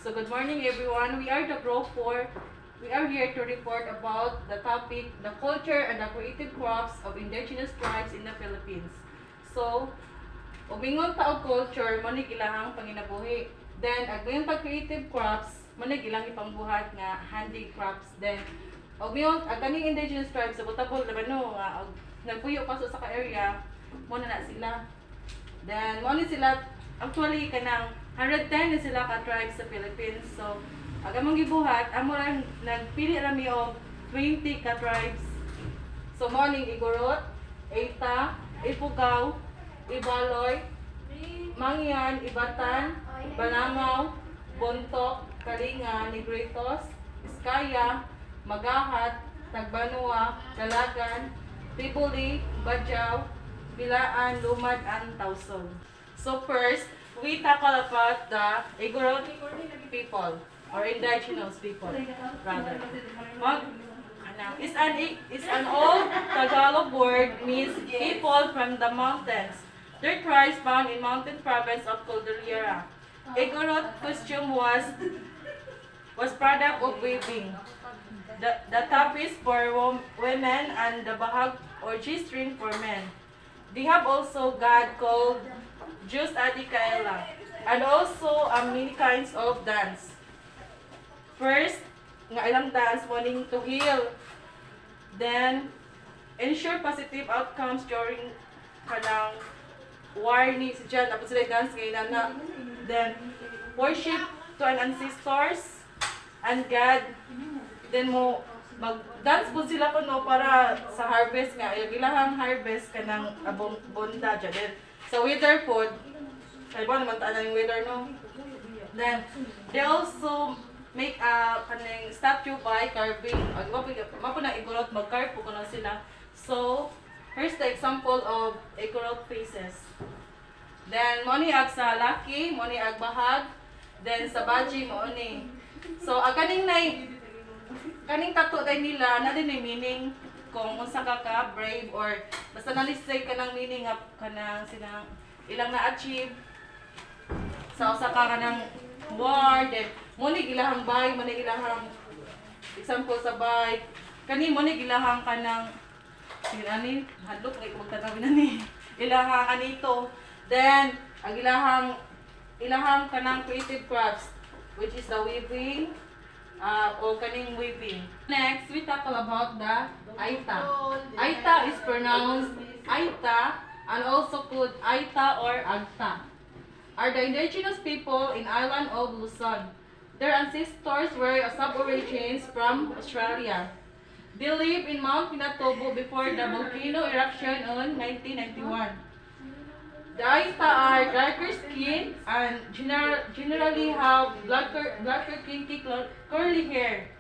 So good morning everyone. We are the Group 4. We are here to report about the topic, the culture and the creative crafts of indigenous tribes in the Philippines. So, umingon ta og culture, manig ilahang panginabuhi. Then, agmayon ta creative crafts, manig ilang ipambuhat nga handicrafts. Then, umingon kaning indigenous tribes sa Butabo, Labano, nga nagpuyo pa sa area, mo na sila. Then, mo ni sila actually kanang 110 na sila ka tribes sa Philippines. So, agamang gibuhat, amo lang nagpili rami og 20 ka tribes. So, mo ning Igorot, Eita, Ifugao, Ibaloy, Mangyan, Ibatan, Banamaw, Bontok, Kalinga, Negritos, Iskaya, Magahat, Tagbanua, Dalagan, Tibuli, Badjaw, Bilaan, Lumad, and Tauson. So first, we tackle about the Igorot people or indigenous people rather. It's an old Tagalog word means people from the mountains. Their tribes found in mountain province of Cordillera. Igorot costume was product of weaving. The top is for women and the bahag or G-string for men. They have also god called Jus Adikaela and also many kinds of dance. First, nga ilang dance wanting to heal. Then, ensure positive outcomes during kanang war ni si Jan. Tapos sila dance ngayon na. Then, worship to an ancestors and God. Then mo mag-dance po sila kuno para sa harvest nga. Yung ilahang harvest ka ng abong bunda dyan. Then, sa weather food, kaya ba naman taan yung weather, no? Then, they also make a kaning statue by carving. Mapo na Igorot, mag-carve po kuno sila. So, here's the example of Igorot faces. Then, mo ni ag sa laki, mo ni ag bahag. Then, sa baji, mo ni. So, kaning tattoo day nila na din yung meaning kung unsa ka brave or basta na-listay ka ng meaning nga kanang silang ilang na-achieve sa usa ka kanang war. Then mo ni ilahang bay, mo ni ilahang example sa bay kani mo ni ilahang kanang ani hadlok kay magtanaw na ni ilahang anito. Then ang ilahang kanang creative crafts which is the weaving o kaning weaving. Next, we tackle about the Aita. Aita is pronounced Aita and also called Aita or Agta. Are the indigenous people in island of Luzon. Their ancestors were sub-origins from Australia. They lived in Mount Pinatubo before the volcano eruption in 1991. The Aita are darker skin and generally have blacker kinky curly hair.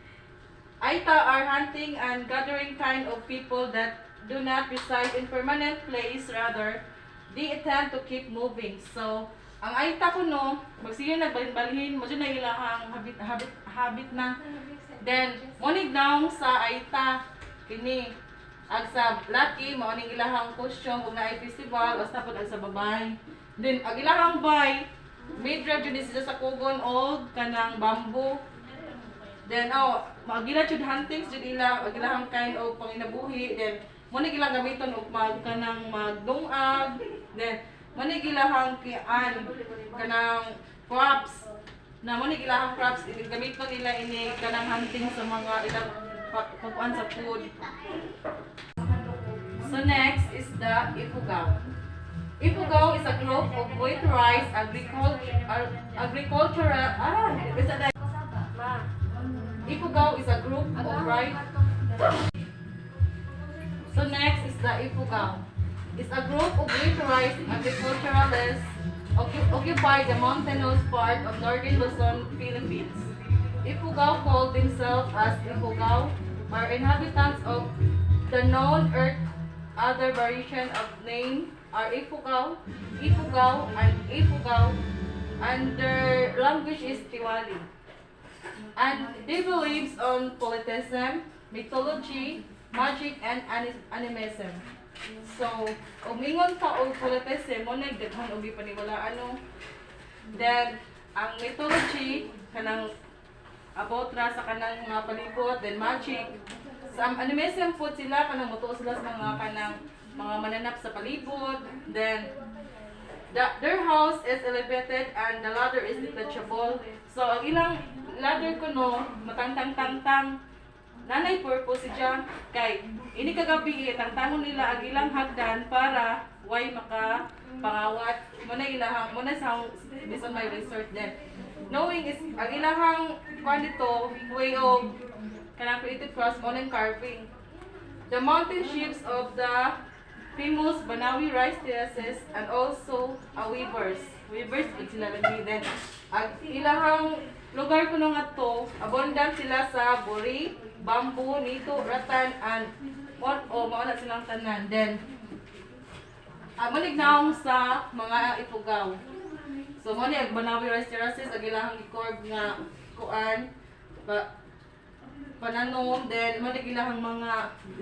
Aita are hunting and gathering kind of people that do not reside in permanent place, rather, they attempt to keep moving. So, ang Aita kuno, magsiyo nagbalhin-balhin, mo na ilahang habit na. Then, monig naong sa Aita, kini. Ag sa laki, maoning ilahang costume kung naay festival, o tapos ag sa babay. Then, ag ilahang bay, made ra jud sila sa kugon og kanang bamboo. Then, magila jud huntings jud ila, ag ilahang kind of panginabuhi. Then, mo ni ilang gamiton og kanang magdungag. Then, mo ni ilahang kanang crops. Na mo ni ilahang crops, gamiton nila ini kanang hunting sa mga ilang pagkuan sa food. So next is the Ifugao. Ifugao is a group of winterized agricultural Ifugao is a group of So next is the Ifugao. It's a group of winterized agriculturalists occupy the mountainous part of northern Luzon, Philippines. Ifugao call themselves as Ifugao, are inhabitants of the known earth. Other variation of name are Ifugao, and Ifugao, and their language is Tiwali. And they believe on polytheism, mythology, magic, and animism. So, umingon ka og polytheism, mo na daghan og ipaniwalaan no. Then, ang mythology kanang about ra sa kanang mga palibot, then magic. Sa animation food sila, kanang mutuo sila sa mga kanang mga mananap sa palibot. Then, their house is elevated and the ladder is detachable. So, ang ilang ladder ko no, matangtang-tangtang. Nanay purpose siya kay ini kagabi tangtangon nila ang ilang hagdan para way maka pangawat mo na ilahang mo na sa based on my research then knowing is ang ilahang dito way of kanang creative crafts mo ng carving the mountain shapes of the famous Banawi rice terraces and also weavers with sila lagi then ang ilahang lugar ko nung ato abundant sila sa buri bamboo, nito, ratan, and mauna silang tanan. Then, malignaong sa mga ipugaw. So, mo ni Banawi rice terraces, agilahang i-corb nga kuan, pananom, then mo ni gilahang mga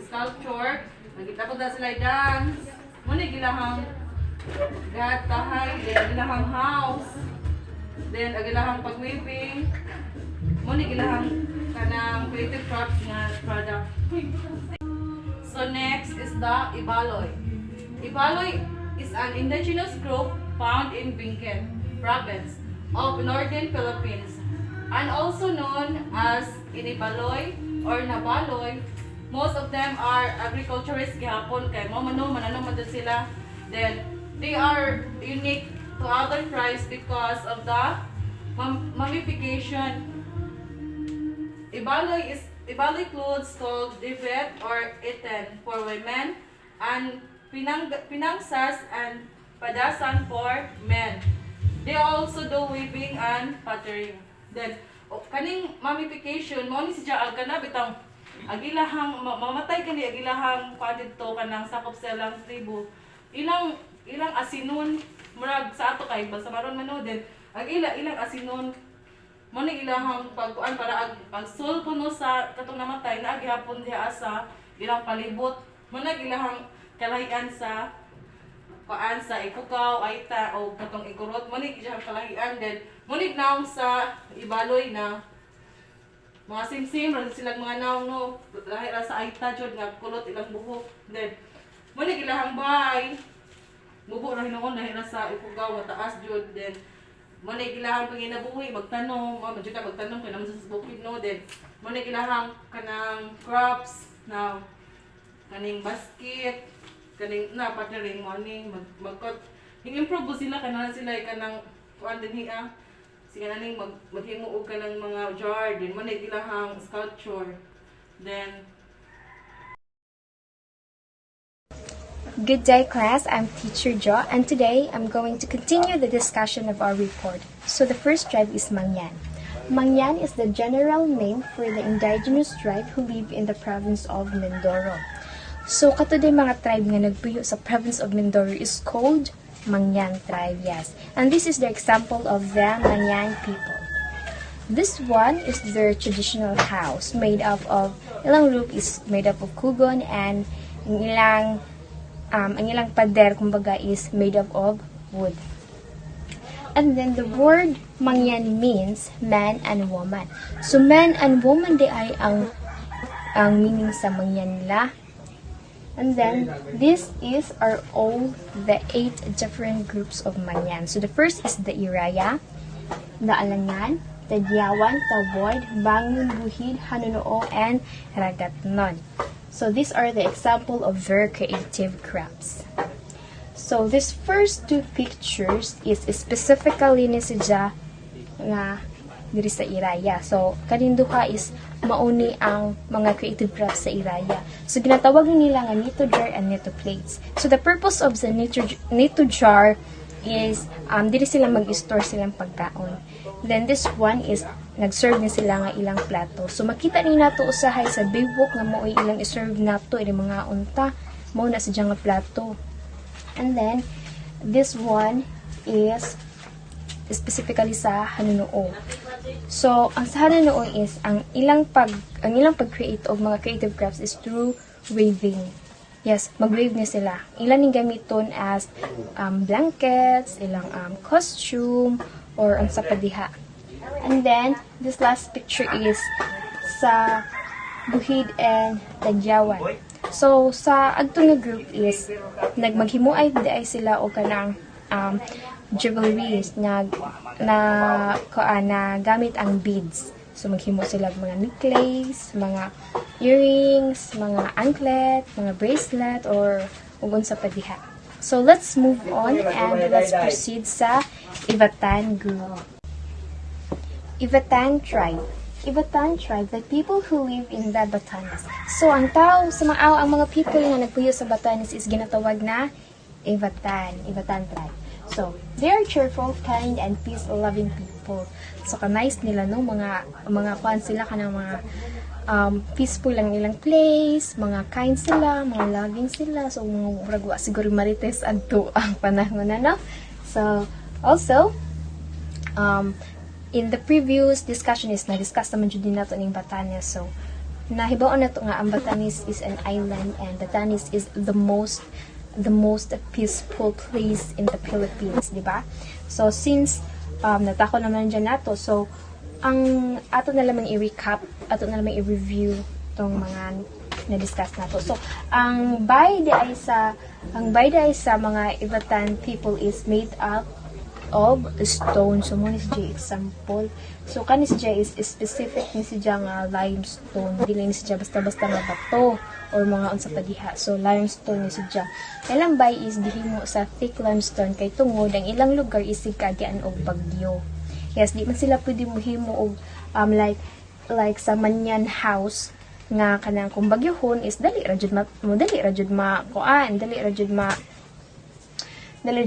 sculpture, nagitapod na sila dance, mo ni gilahang gatahay, then agilahang house, then agilahang pag-weaving, mo ni gilahang kanang creative crafts nga product. So next is the Ibaloy. Ibaloy is an indigenous group found in Benguet province of northern Philippines and also known as Inibaloy or Nabaloy. Most of them are agriculturists gihapon kay manano man sila. Then they are unique to other tribes because of the mummification. Ibaloy clothes called dibet or iten for women and pinangsas and padasan for men. They also do weaving and pottery. Then kaning mummification mo ni siya agana bitang agilahang mamatay kani agilahang dito kanang sakop sa lang tribo. Ilang asinon murag sa ato kay basta maron man din ilang asinon mo ni ilahang pagkuan para ang soul kuno sa katong namatay na gihapon diha sa ilang palibot mo na ilahang kalahian sa kuan sa ipukaw aita o katong ikurot mo ni gihapon kalahian then mo ni naong sa Ibaloy na mga simsim ra silang mga naong no lahi ra sa aita jud nga kulot ilang buhok then mo ni ilahang bay mubo ra hinuon lahi ra sa ipukaw mataas jud then mo na ilahang panginabuhi magtanong mo jud ka magtanong kay naman sa bukid no then mo na ilahang kanang crops na kaning basket kaning na patering mo ni magkot improve sila kanang sila kanang kuan din hiya siya naning maghimo og kanang mga jar din mo na ilahang sculpture then Good day, class. I'm Teacher Jo, and today I'm going to continue the discussion of our report. So the first tribe is Mangyan. Mangyan is the general name for the indigenous tribe who live in the province of Mindoro. So katuday mga tribe nga nagpuyo sa province of Mindoro is called Mangyan tribe, yes. And this is the example of the Mangyan people. This one is their traditional house made up of, ilang roof is made up of kugon and ang ilang pader kumbaga is made up of wood. And then the word Mangyan means man and woman. So man and woman di ay ang meaning sa Mangyan nila. And then this is all the 8 different groups of Mangyan. So the first is the Iraya, the Alangan, the Diawan, Taboyd, Bangon, Buhid, Hanunuo, and Ragatnon. So these are the example of very creative crafts. So this first 2 pictures is specifically ni siya nga diri sa Iraya. So kaning duha is mauni ang mga creative crafts sa Iraya. So ginatawag nila nga nito jar and nito plates. So the purpose of the nito jar is dili sila mag-store silang pagkaon. Then this one is nag-serve ni sila nga ilang plato. So makita ni nato usahay sa bibok nga mo'y ilang i-serve nato ini mga unta mao na sa nga plato. And then this one is specifically sa Hanunuo. So ang sa Hanunuo is ang ilang pag-create og mga creative crafts is through weaving. Yes, mag-weave ni sila. Ilan ning gamiton as blankets, ilang costume, or ang sapadiha. And then, this last picture is sa Buhid and Tagyawan. So, sa adto nga group is, nagmaghimuay ay sila o kanang jewelries na gamit ang beads. So, maghimo sila ng mga necklace, mga earrings, mga anklet, mga bracelet, or ugon sa padiha. So, let's move on and let's proceed sa Ivatan group. Ivatan tribe. Ivatan tribe, the people who live in the Batanes. So, ang tao, ang mga people na nagpuyo sa Batanes is ginatawag na Ivatan tribe. So, they are cheerful, kind, and peace-loving people. So, ka-nice nila, no? Mga kwan sila ka ng mga peaceful lang ilang place, mga kind sila, mga loving sila. So, mga ragwa siguro marites adto ang panahon na, no? So, also, in the previous discussion is na-discuss naman dyan din nato ng Batanes. So, nahibaon na to nga ang Batanes is an island and Batanes is the most peaceful place in the Philippines, di ba? So, since natako naman dyan nato, so, ang ato na lamang i-recap, ato na lamang i-review tong mga na-discuss nato. So, ang bayde ay sa mga Ivatan people is made up of stone. So, muna si example. So, kani si is specific ni si nga limestone. Dili ni si basta-basta nga bato or mga unsa pa diha. So, limestone ni si Ilang bay is gihimo sa thick limestone kay tungod ang ilang lugar is sigkagyan og bagyo. Yes, di man sila pwede mohimo og like sa Manyan house nga kanang kung bagyohon is dali ra jud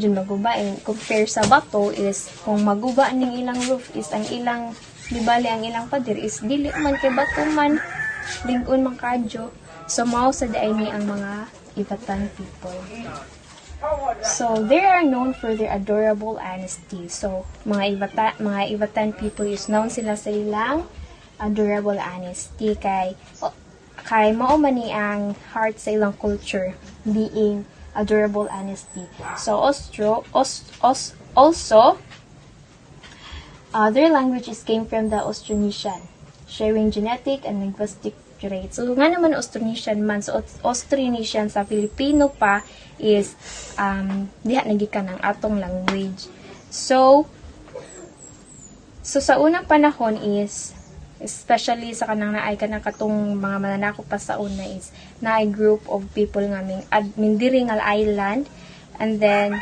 magubain. Compare sa bato is kung maguba ning ilang roof is ang ilang ang ilang pader is dili man kay bato man ling-on man kadyo. So mao sa daay ni ang mga Ivatan people. So they are known for their adorable honesty. So mga Ivatan people is known sila sa ilang adorable honesty kay mao man ni ang heart sa ilang culture being adorable honesty. So, also, their languages came from the Austronesian, sharing genetic and linguistic traits. So, nga naman Austronesian man, so Austronesian sa Filipino pa is, diha nagikan ang atong language. So, sa unang panahon is, especially sa kanang naay kanang katong mga mananako pa sa una is naay group of people nga diri nga island, and then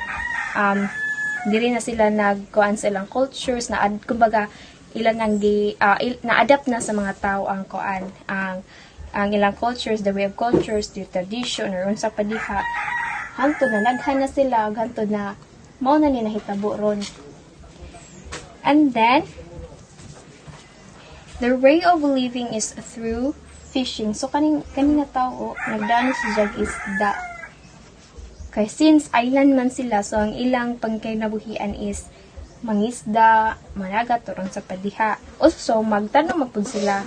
diri na sila nagkuan sa ilang cultures na kumbaga ilang na-adapt na sa mga tao ang kuan ang ilang cultures, the way of cultures, the tradition or unsa pa diha hangtod na naghan na sila hangtod na mao na ni nahitabo ron. And then their way of living is through fishing. So, kaning nga tao, nagdano si jag isda. Kaya since island man sila, so ang ilang pangkinabuhian is mangisda, managat, turong sa padiha. Also, magtanong mapud sila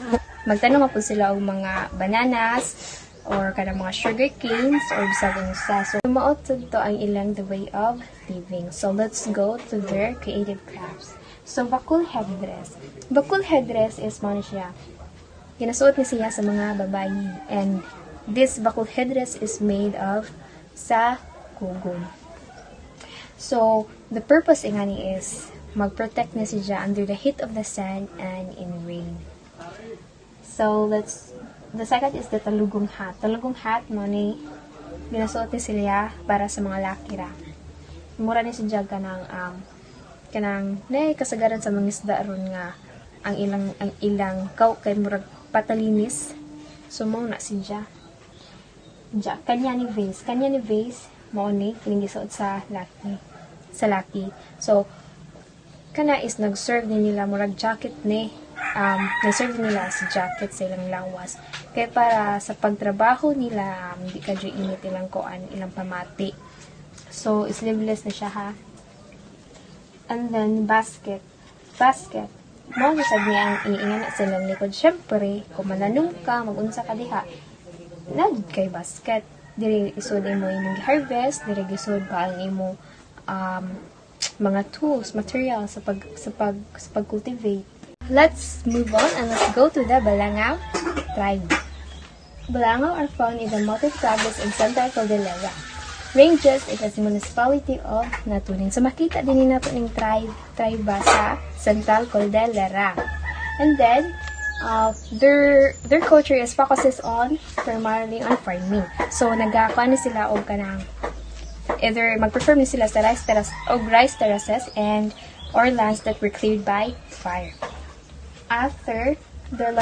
og mga bananas, or kanang mga sugar canes, or bisagong sa. So, maot to ang ilang the way of living. So, let's go to their creative crafts. So, bakul headdress. Bakul headdress is mo siya. Ginasuot niya siya sa mga babayi. And this bakul headdress is made of sa kugon. So, the purpose ingani is mag-protect niya siya under the heat of the sun and in rain. So, the second is the talugong hat. Talugong hat mo ni ginasuot niya siya para sa mga lakira. Mura ni siya kanang kasagaran sa mga isda ron nga ang ilang kay murag patalinis. So mao na siya kanya ni vase mao ni kining gisuot sa laki. So kana is nag-serve nila murag jacket ni nag-serve nila sa jacket sa ilang lawas kay para sa pagtrabaho nila hindi kadyo init ilang kuan ilang pamati. So sleeveless na siya ha. And then, basket. Mao sad niya ang iingan sa ilang likod. Syempre, kung mananong ka, mag-unsa ka diha, kay basket. Diri isod mo imong harvest, diri isod pa ang imong mga tools, material sa pag-cultivate. Let's move on and let's go to the Balangao tribe. Balangao are found in the mountain province in Central Cordillera. Ranges in the municipality of Natunin. So makita din nato ning tribe sa Central Cordillera. And then their culture is focuses on primarily on farming. So nagakuan ni sila og kanang either mag-perform ni sila sa rice terraces and or lands that were cleared by fire. After, the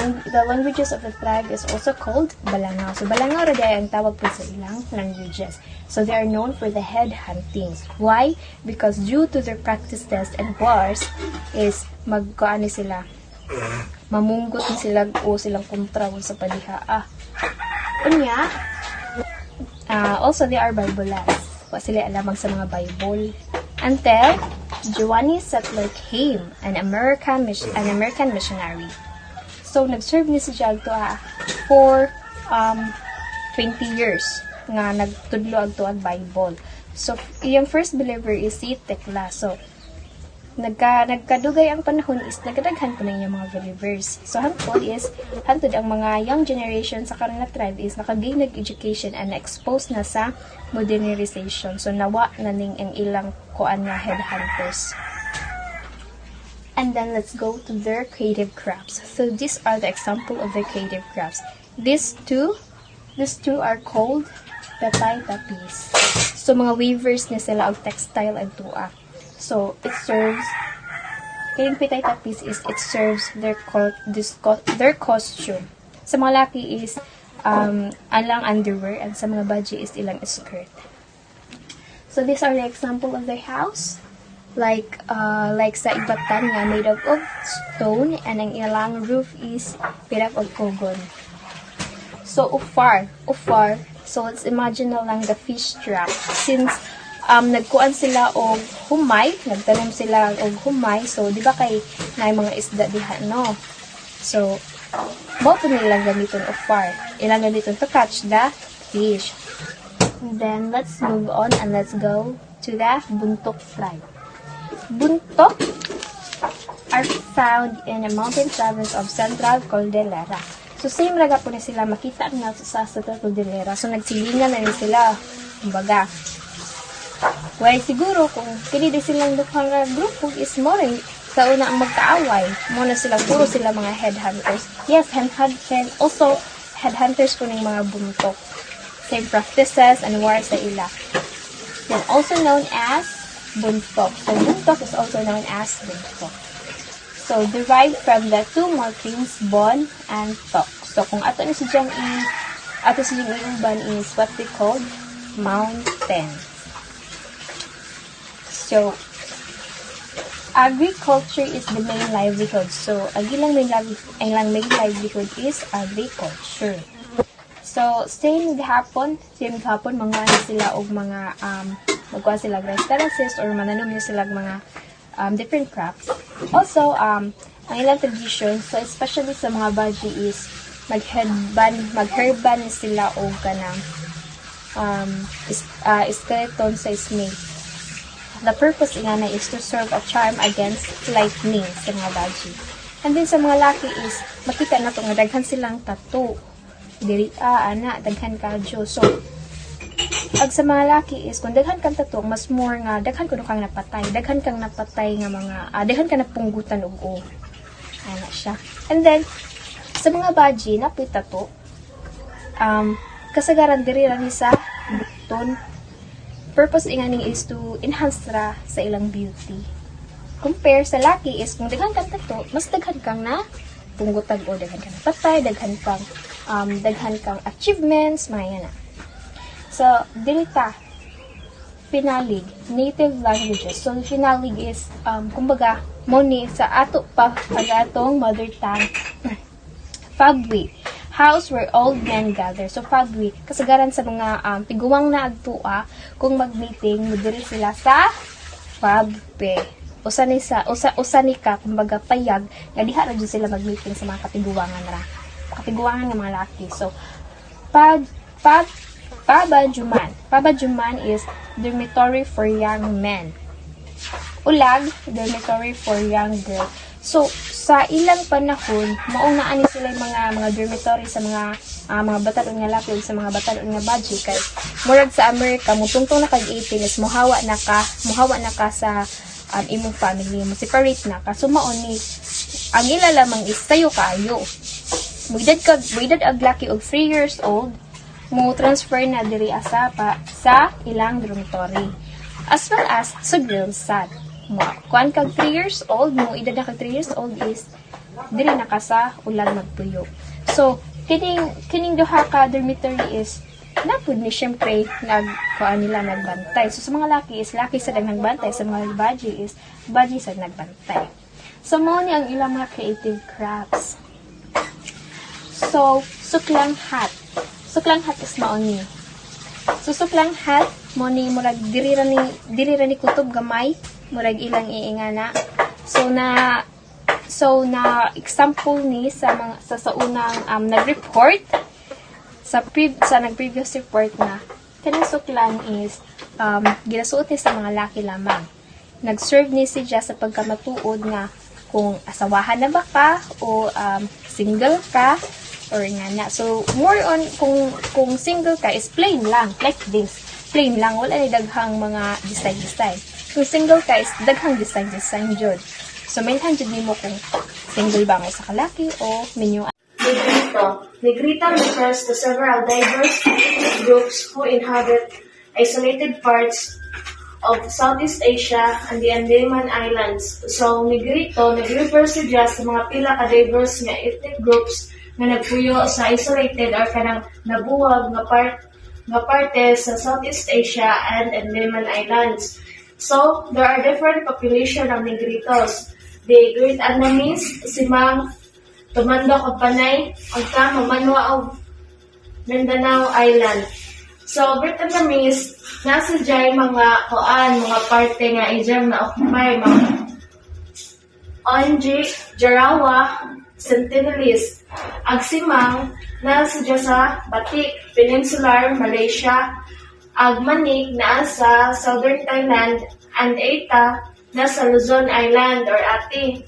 languages of the tribe is also called Balangao. So, Balangao raday ang tawag po sa ilang languages. So, they are known for the head hunting. Why? Because due to their practices and wars, is magkaani sila, mamunggot ni sila o silang kontra sa paliha. Unya, also they are Biblists. Wa sila alamang sa mga Bible. Until Joannes settler came, an American missionary. So nag-serve ni si Jagto for 20 years nga nagtudlo agto ang Bible. So iyang first believer is si Tekla. So nagkadugay ang panahon is nagadaghan po na yung mga believers. So hantod ang mga young generation sa karon na tribe is nakagain nag-education and exposed na sa modernization. So nawa na ning ang ilang kuan nga headhunters. And then let's go to their creative crafts. So these are the example of their creative crafts. These two are called petay tapis. So mga weavers ni sila og textile and tua. So it serves kayong petay tapis is it serves their costume. Sa mga laki is alang underwear and sa mga baji is ilang skirt. So these are the example of their house. Like sa ibatan nga made up of stone and ang ilang roof is made up of kogon. So ufar. So let's imagine na lang the fish trap. Since nagkuan sila og humay, nagtanom sila og humay. So di ba kay na mga isda diha no. So mo po nilang gamiton ufar. Ilang gamiton to catch the fish. And then let's move on and let's go to the Buntok tribe. Buntok are found in a mountain province of Central Cordillera. So same raga po na sila makita na sa Central Cordillera. So nagsilingan na rin sila. Kumbaga. Well, siguro kung pinili silang dukhang grupo is mo rin sa una ang magkaaway. Muna sila, puro sila mga headhunters. Yes, also headhunters po ng mga buntok. Same practices and war sa ila. Then also known as buntok. So, buntok is also known as buntok. So, derived from the two morphemes, bon and tok. So, kung ato ni si Jang iuban is what we call mountain. So, agriculture is the main livelihood. So, ang ilang main livelihood is agriculture. So, same gahapon, mga sila og mga magkuha sila rice terraces or mananom niya sila mga different crops. Also, ang ilang tradition, so especially sa mga baji is magherban sila o kanang skeleton sa snake. The purpose ingana is to serve a charm against lightning sa mga baji. And then sa mga laki is makita na nga daghan silang tattoo. Diri daghan kadyo. So ag sa mga laki is kung daghan kang tattoo, mas more nga daghan kuno kang napatay. Daghan kang napatay nga mga daghan ka napunggutan og ana siya. And then sa mga baji na pay tattoo, kasagaran diri ra ni sa bukton. Purpose ingani is to enhance ra sa ilang beauty. Compare sa laki is kung daghan kang tattoo, mas daghan kang na punggutan o daghan kang napatay, daghan kang achievements, mga na. So, dilita, Finalig, native languages. So, Finalig is, kumbaga, moni sa ato pa, atong mother tongue. Fagwi, house where old men gather. So, Fagwi, kasagaran sa mga tiguwang na agtua, kung mag-meeting, mudiri sila sa Fagpe. Usani ka, kumbaga, payag, nga diha na dyan sila mag-meeting sa mga katiguwangan ng mga laki. So, Pabajuman is dormitory for young men. Ulag, dormitory for young girls. So sa ilang panahon maong naa ni sila yung mga dormitory sa mga batalon nga laki ug sa mga batalon nga badge kay murag sa Amerika mutungtong na kag 18 is muhawa na ka sa imong family mo separate na ka so maon ni ang ila lamang is sayo kayo muidad ag laki og 3 years old mo transfer na diri asapa sa ilang dormitory as well as sa girls sad mo kuan kag 3 years old mo edad na kag 3 years old is diri na ka sa ulang magpuyo so kining duha ka dormitory is napud ni syempre kuan nila nagbantay so sa mga laki is laki sa nagbantay sa mga baji is baji sa nagbantay so mo ni ang ilang mga creative crafts so suklang hat is mao ni so suklang hat mo ni murag diri ra ni kutob gamay murag ilang iingana so na example ni sa unang nag-report sa nag-previous report na kanang suklang is ginasuot ni sa mga laki lamang nag-serve ni siya sa pagkamatuod nga kung asawahan na ba ka o single ka or nga na. So, more on, kung single ka is plain lang, like this. Plain lang, wala ni daghang mga design. Kung single ka is daghang design jud. So, maintain jud nimo kung single ba mo sa kalaki o minyo. Negrito refers to several diverse groups who inhabit isolated parts of Southeast Asia and the Andaman Islands. So, Negrito, nag-refer siya sa mga pila ka-diverse nga ethnic groups nga nagpuyo sa isolated or kanang nabuwag nga parte sa Southeast Asia and Andaman Islands. So, there are different population of Negritos. The Great Andamis, simang tumandok o panay, ang mamanwa o Mindanao Island. So, Great Andamis, nasa dyan mga parte nga idyang na-occupy, mga Onji, Jarawa, Sentinelist. Agsimang, nasa dyan sa Batik, Peninsular, Malaysia, Agmanik, nasa Southern Thailand, and Eta, nasa Luzon Island or Ati.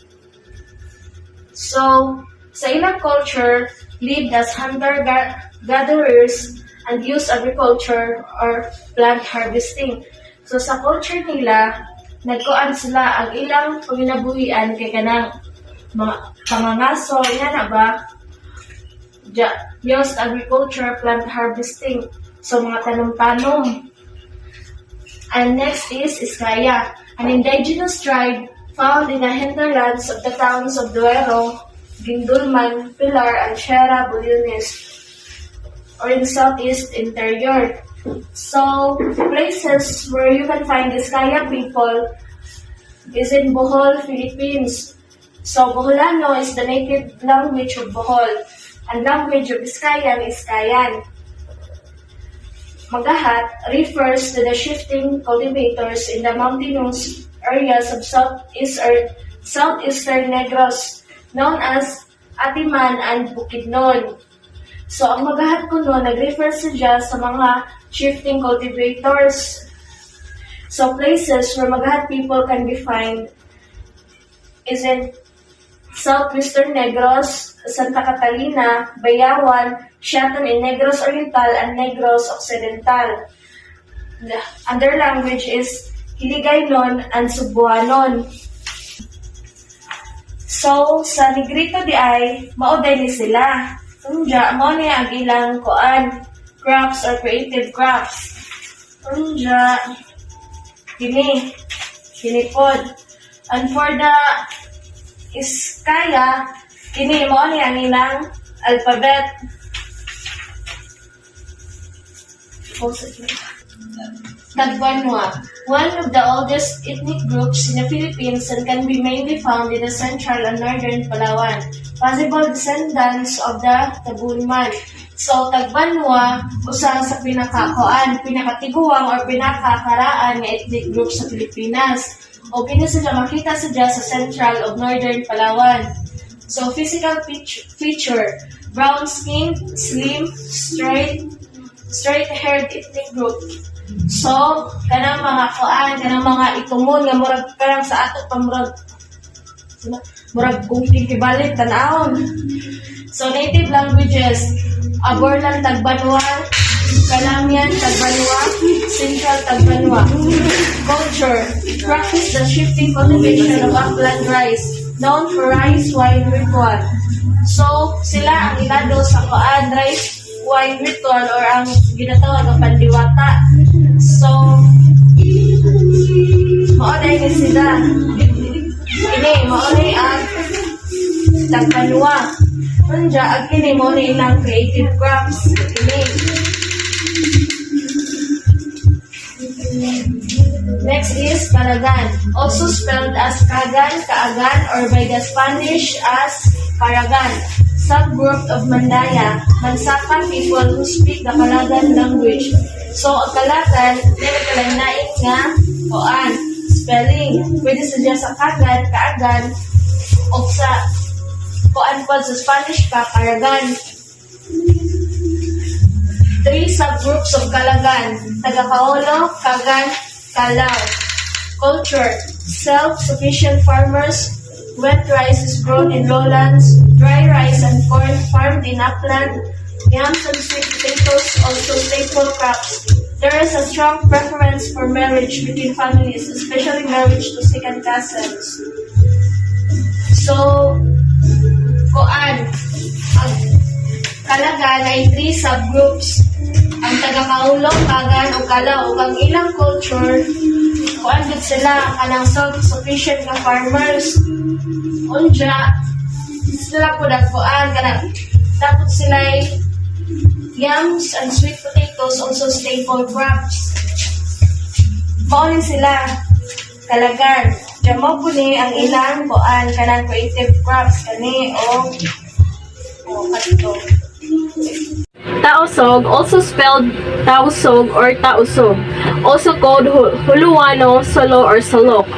So, sa ilang culture, lived as hunter-gatherers and use agriculture or plant harvesting. So, sa culture nila, nagkuan sila ang ilang panginabuhian kay kanang mga pangangaso, yan na ba? Used agriculture, plant harvesting. So, mga tanom-tanom. And next is Iskaya, an indigenous tribe found in the hinterlands of the towns of Duero, Gindulman, Pilar, and Sierra Bulyones, or in the southeast interior. So, places where you can find Iskaya people is in Bohol, Philippines. So, Boholano is the native language of Bohol, and language of Iskayan is Kayan. Magahat refers to the shifting cultivators in the mountainous areas of southeastern Negros, known as Atiman and Bukidnon. So, ang Magahat kuno nag-refer siya sa mga shifting cultivators. So, places where Magahat people can be found is in southwestern Negros, Santa Catalina, Bayawan, Siaton in Negros Oriental and Negros Occidental. The other language is Hiligaynon and Cebuanon. So, sa Negrito di ay, mauday ni sila. Unja, mo ni ang ilang crafts or creative crafts. Unja, kinipod. And for the Iskaya, kini mo ni ang ilang alphabet. Tagbanwa, one of the oldest ethnic groups in the Philippines and can be mainly found in the central and northern Palawan. Possible descendants of the Tabunman. So, Tagbanwa, usa sa pinakatiguang or pinakakaraan nga ethnic group sa Pilipinas. O sila makita sila sa central of northern Palawan. So, physical feature, brown skin, slim, straight-haired ethnic group. So, kanang mga itumon nga murag karang sa ato pamurag murag kung kikibalit, tanawon. So, native languages, Aborlan, Tagbanwa, Kalamian, Tagbanwa, Central, Tagbanwa. Culture, practice the shifting cultivation of upland rice, known for rice wine ritual. So, sila ang ilado sa paan rice wine ritual or ang ginatawag ng pandiwata. So, maunay ni sila. Ini, maunay ang Tagbanwa. Anja, ang kini maunay ilang creative crafts. Ini. Next is Karagan, also spelled as Kagan, Kaagan, or by the Spanish as Karagan, subgroup of Mandaya, Mansaka people who speak the Kalagan language. So, ang Kalagan, dili kalagnaing nga koan, spelling. Pwede sa sa Kagan, Kaagan, o sa koan po sa Spanish ka, Karagan. 3 subgroups of Kalagan, Taga-Kaolo, Kagan, Kalao. Culture, self-sufficient farmers, wet rice is grown in lowlands, dry rice and corn farmed in upland, yams and sweet potatoes also staple crops. There is a strong preference for marriage between families, especially marriage to second cousins. So, koan, ang Kalagan ay 3 subgroups. Ang taga-Kaulo, Kagan, o Kalao, ug ang ilang culture, kuan gud sila kanang self-sufficient nga farmers. Unja, sila po nagkuan kanang dapat sila yams and sweet potatoes also staple crops. Maulin sila Kalagan. Jamo po ni ang ilang kuan kanang creative crops kani o kadto. Tausog, also spelled Tausog or Tausog, also called Huluano, Solo or Solok.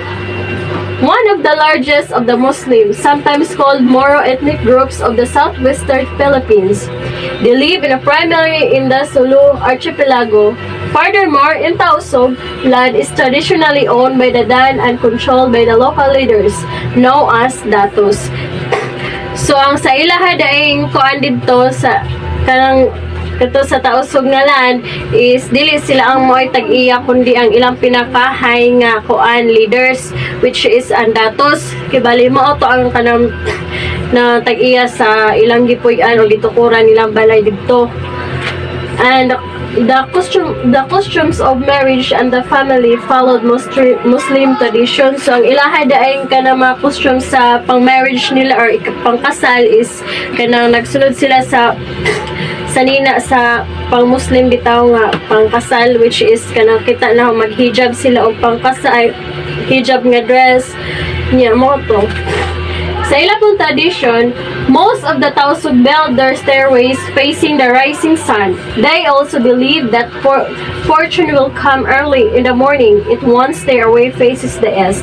One of the largest of the Muslims, sometimes called Moro ethnic groups of the southwestern Philippines. They live primarily in the Sulu archipelago. Furthermore, in Tausog, land is traditionally owned by the Dan and controlled by the local leaders, known as Datos. So, ang sa ilaha daing kuan dito sa kanang ito sa Tausog nga land is dili sila ang mo'y tag-iya kundi ang ilang pinakahay nga kuan leaders which is ang Datos. Kibali mo to ang kanang na tag-iya sa ilang gipuy-an o gitukuran nilang balay dito. And the customs of marriage and the family followed Muslim tradition. So, ang ilaha daing kanang mga customs sa pang-marriage nila or pangkasal is kanang nagsunod sila sa nina sa pang-Muslim bitaw nga pangkasal which is kanang kita na maghijab sila o pangkasal hijab nga dress niya mo to. Sa ilang tradition, most of the Tausug build their stairways facing the rising sun. They also believe that fortune will come early in the morning if one stairway faces the east.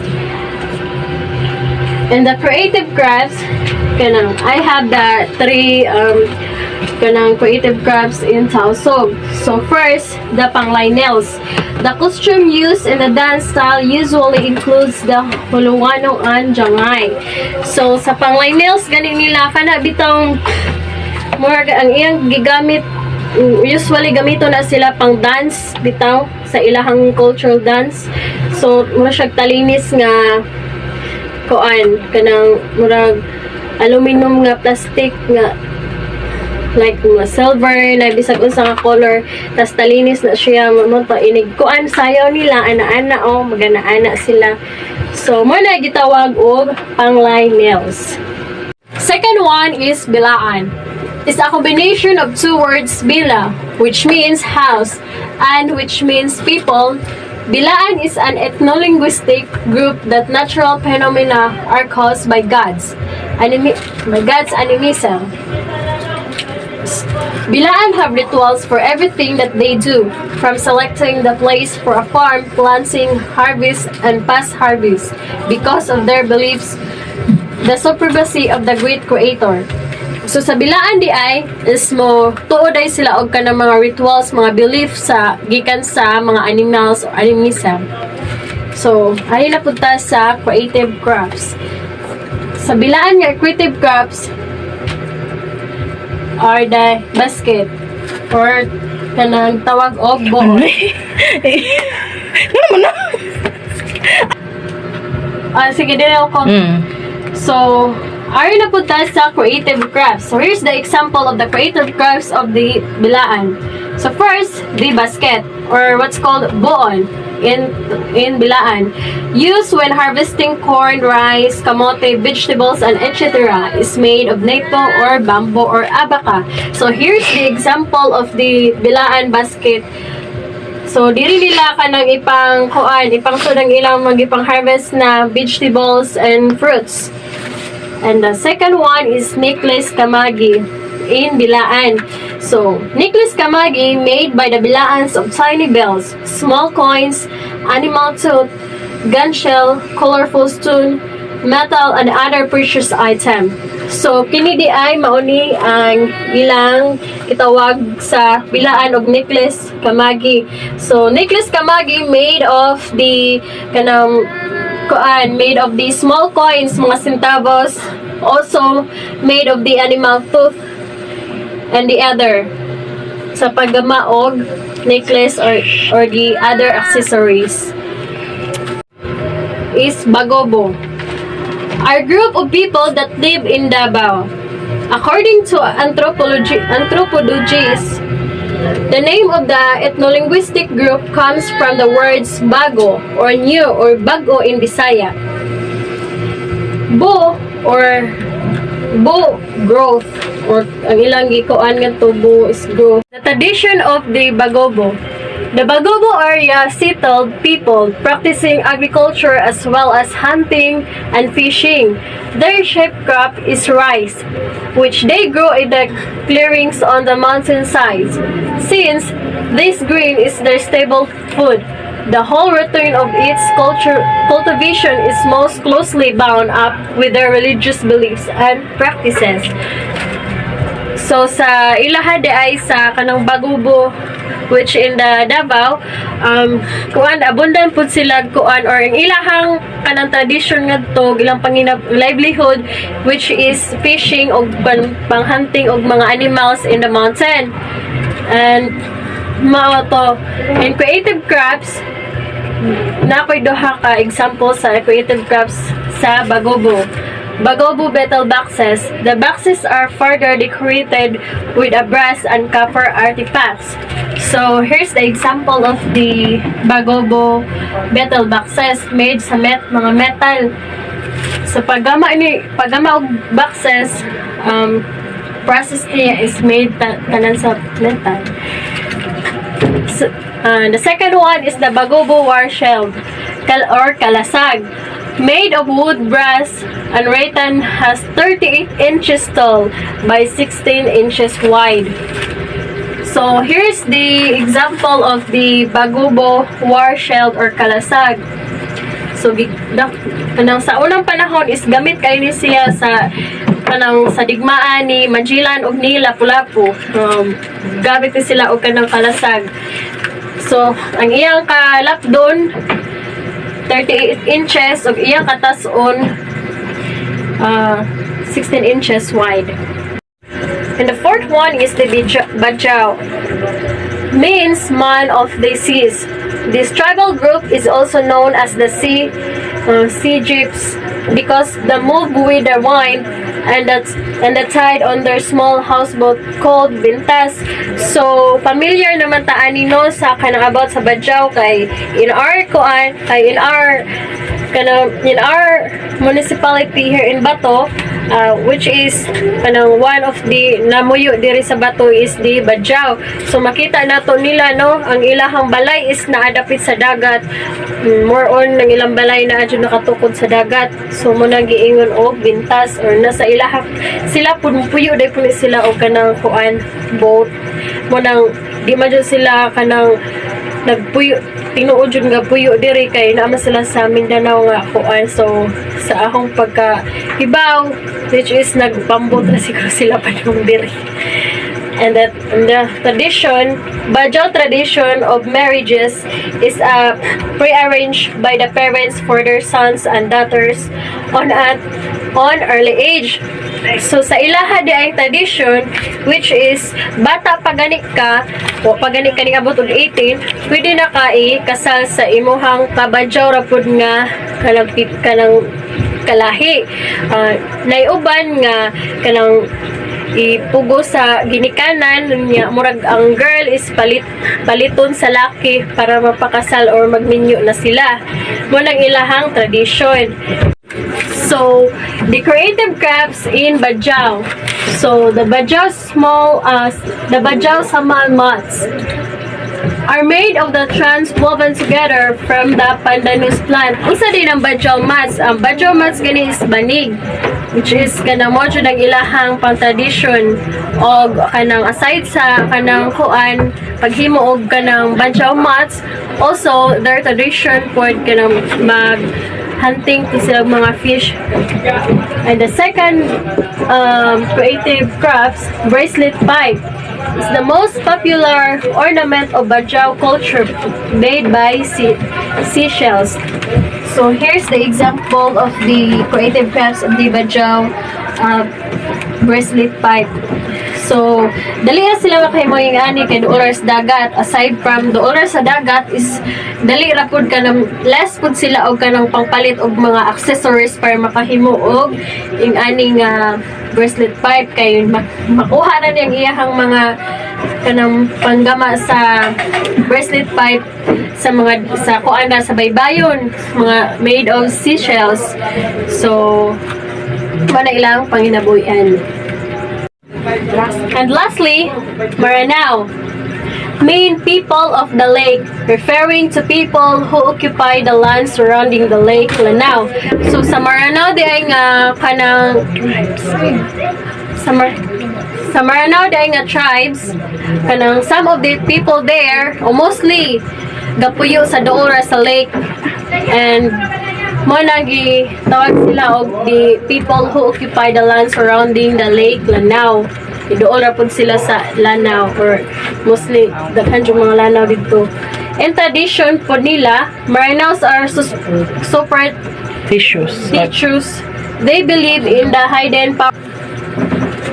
In the creative crafts, kanang I have the 3 kanang creative crafts in Tausug. So first, the panglay nails. The costume used in the dance style usually includes the huluwano and jangay. So sa panglay nails gani nila kana bitong more ang iyang gigamit usually gamito na sila pang dance bitaw sa ilahang cultural dance. So mura siya talinis nga kuan kanang murag aluminum nga plastic nga like silver na bisag unsa nga color tas talinis na siya mo to inig kuan sayaw nila ana-ana o magana-ana sila. So mo na gitawag og panglay nails. Second one is bilaan. It's a combination of 2 words bila which means house and which means people. Bilaan is an ethno-linguistic group that natural phenomena are caused by God's animism. Bilaan have rituals for everything that they do, from selecting the place for a farm, planting, harvest, and past harvest, because of their beliefs, the supremacy of the great Creator. So sa bilaan di ay is mo tuoday sila og kanang mga rituals, mga beliefs sa gikan sa mga animals or animism. So, ay na punta sa creative crafts. sa bilaan nga equative crops are the basket or kanang tawag og buo. Sige din ako. So, are na punta sa creative crafts. So, here's the example of the creative crafts of the bilaan. So, first, the basket or what's called buon in bilaan. Used when harvesting corn, rice, kamote, vegetables, and etc. is made of neto or bamboo or abaca. So, here's the example of the bilaan basket. So, diri nila ka ng ipang sudang ilang magipang harvest na vegetables and fruits. And the second one is necklace kamagi in bilaan. So, necklace kamagi made by the bilaans of tiny bells, small coins, animal tooth, gun shell, colorful stone, metal, and other precious item. So, kini di ay mauni ang ilang itawag sa bilaan og necklace kamagi. So, necklace kamagi made of the made of the small coins, mga centavos, also made of the animal tooth and the other sa paggama og necklace or the other accessories is bagobo. Are group of people that live in Davao. According to anthropologists, the name of the ethno-linguistic group comes from the words bago or new or bago in Bisaya. Bo or bo, growth, or ang ilang gikuan nga to bo is growth. The tradition of the bagobo. The Bagobo area settled people practicing agriculture as well as hunting and fishing. Their chief crop is rice, which they grow in the clearings on the mountainsides. Since this grain is their staple food, the whole routine of its cultivation is most closely bound up with their religious beliefs and practices. So sa ilaha de ay sa kanang Bagobo, which in the Davao, kuan abundan pud sila kuan or ang ilahang kanang tradition ngadto ilang livelihood, which is fishing og panghunting og mga animals in the mountain. And mao to in creative crafts nakoy duha ka example sa creative crafts sa Bagobo. Bagobo betel boxes. The boxes are further decorated with a brass and copper artifacts. So, here's the example of the Bagobo betel boxes made sa mga metal. So, paggama og boxes, process niya is made tanan sa metal. So, the second one is the Bagobo war shell or kalasag. Made of wood, brass, and rattan, has 38 inches tall by 16 inches wide. So, here's the example of the Bagobo war shell or kalasag. So, sa unang panahon is gamit kayo ni siya sa digmaan ni Magellan ug ni Lapu-Lapu. Gamit ni sila og kanang kalasag. So, ang iyang kalapdon 38 inches of iyang katason 16 inches wide. And the fourth one is the Bajau, means man of the seas. This tribal group is also known as the sea gyps because they move with the wind and the tide on their small houseboat called bintas. So familiar naman ta anino sa kanang about sa Bajau kay in our municipality here in Bato, which is one of the namuyo diri sa Bato is the Bajau. So makita nato nila no ang ilahang balay is naadapit sa dagat, more on ng ilang balay na adyo nakatukod sa dagat. So mo nang giingon og bintas or nasa ilahang sila pud puyo day pud sila og kanang boat mo nang di man sila kanang nagpuyo tinuod jud nga puyo diri kay naman sila sa Mindanao nga kuan. So sa akong pagkahibaw, which is nagpambot na siguro sila pa nung diri. And the tradition, Bajau tradition of marriages is pre-arranged by the parents for their sons and daughters on a on early age. So sa ilaha di ay tradition, which is bata pagani ka o pagani ka ning abot og 18, pwede na ka ikasal sa imuhang kabadyaw rapud nga kanang kalahi. Naiuban nga kanang ipugo sa ginikanan niya, murag ang girl is paliton sa laki para mapakasal or magminyo na sila. Mo nang ilahang tradition. So, the creative crafts in Bajau. So, the Bajau samal mats are made of the strands woven together from the pandanus plant. Usa din ang Bajau mats. Ang Bajau mats gani is banig, which is kanang mo jud ang ilahang pang-tradition og kanang aside sa kanang kuan paghimo og kanang Bajau mats, also their tradition pod kanang mag hunting to silang mga fish. And the second creative crafts, bracelet pipe, is the most popular ornament of Bajau culture made by seashells. So here's the example of the creative crafts of the Bajau bracelet pipe. So, dali na sila makahimo yung ani kay duol sa dagat. Aside from duol sa dagat is dali ra pud kanang less pud sila og kanang pangpalit og mga accessories para makahimo og yung aning bracelet pipe kay makuha na niyang iyahang mga kanang panggama sa bracelet pipe sa mga sa kuan sa baybayon, mga made of seashells. So, mana ilang panginabuhian. And lastly, Maranao, mean people of the lake, referring to people who occupy the land surrounding the lake Lanao. So sa Maranao di ay nga kanang sa Maranao di ay nga tribes, kanang some of the people there, o mostly gapuyo sa doora sa lake, and mo nagi tawag sila og the people who occupy the land surrounding the lake Lanao. Idool ra pud sila sa Lanao, or mostly daghan yung mga Lanao dito. In tradition po nila, Maranaos are superstitious. They believe in the hidden power.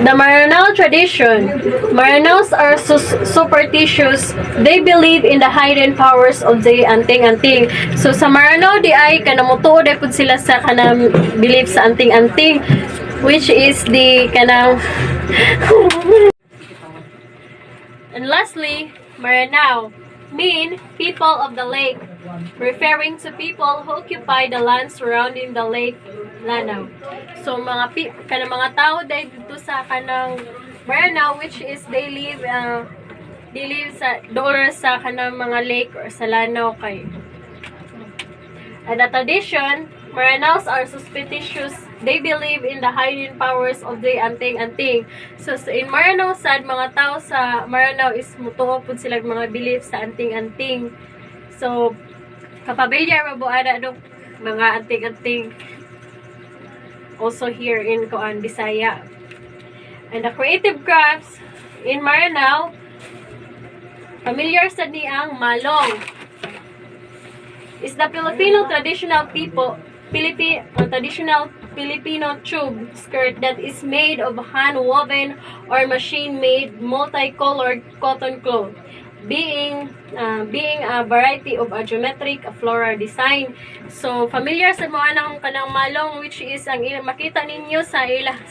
The Maranao tradition, Maranaos are superstitious. They believe in the hidden powers of the anting-anting. So sa Maranao di ay kanamutuo day pud sila sa kanang belief sa anting-anting, which is the kanang and lastly, Maranao mean people of the lake, referring to people who occupy the land surrounding the lake Lanao. So kanang mga tao dahil dito sa kanang Maranao, which is they live sa doon sa kanang mga lake or sa Lanao kay. And the tradition, Maranaos are superstitious. They believe in the hidden powers of the anting-anting. So in Maranao sad, mga tao sa Maranao is mutuo pud sila mga belief sa anting-anting. So kapabiliar mabuada do mga anting-anting also here in Kuan, Bisaya. And the creative crafts in Maranao, familiar sa niyang malong, is the Filipino traditional traditional Filipino tube skirt that is made of hand-woven or machine-made multicolored cotton cloth, being a variety of a geometric floral design. So familiar sa mga nang kanang malong, which is ang makita ninyo sa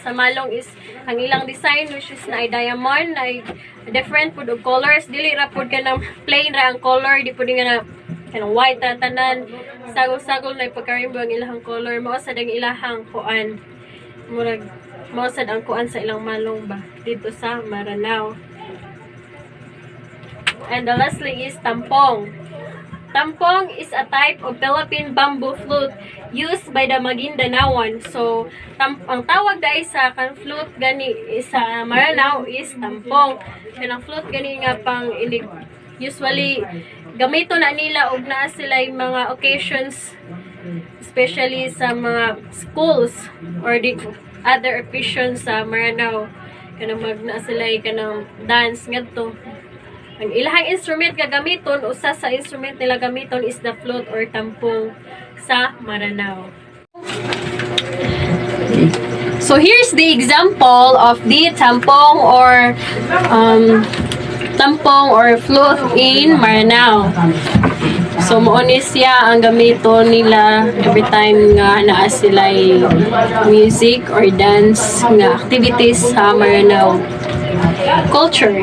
malong is ang ilang design, which is na diamond, na different pud og colors, dili ra pud kanang plain ra ang color, di pud nga kanang white tanan, sagol-sagol na pagka-rainbow ang ilahang color. Mausad ang ilahang kuan, murag mausad ang kuan sa ilang malong ba dito sa Maranao. And the lastly is tampong. Tampong is a type of Philippine bamboo flute used by the Magindanaoan. So ang tawag dai sa kan flute gani sa Maranao is tampong. Kanang flute gani nga pang usually gamito na nila og naa sila yung mga occasions, especially sa mga schools or the other occasions sa Maranao. Kanang magna sila kanang dance ngadto. Ang ilahang instrument nga gamiton, usa sa instrument nila gamiton is the flute or tampong sa Maranao. So here's the example of the tampong or flute in Maranao. So mauni siya ang gamito nila every time nga naa sila music or dance nga activities sa Maranao culture.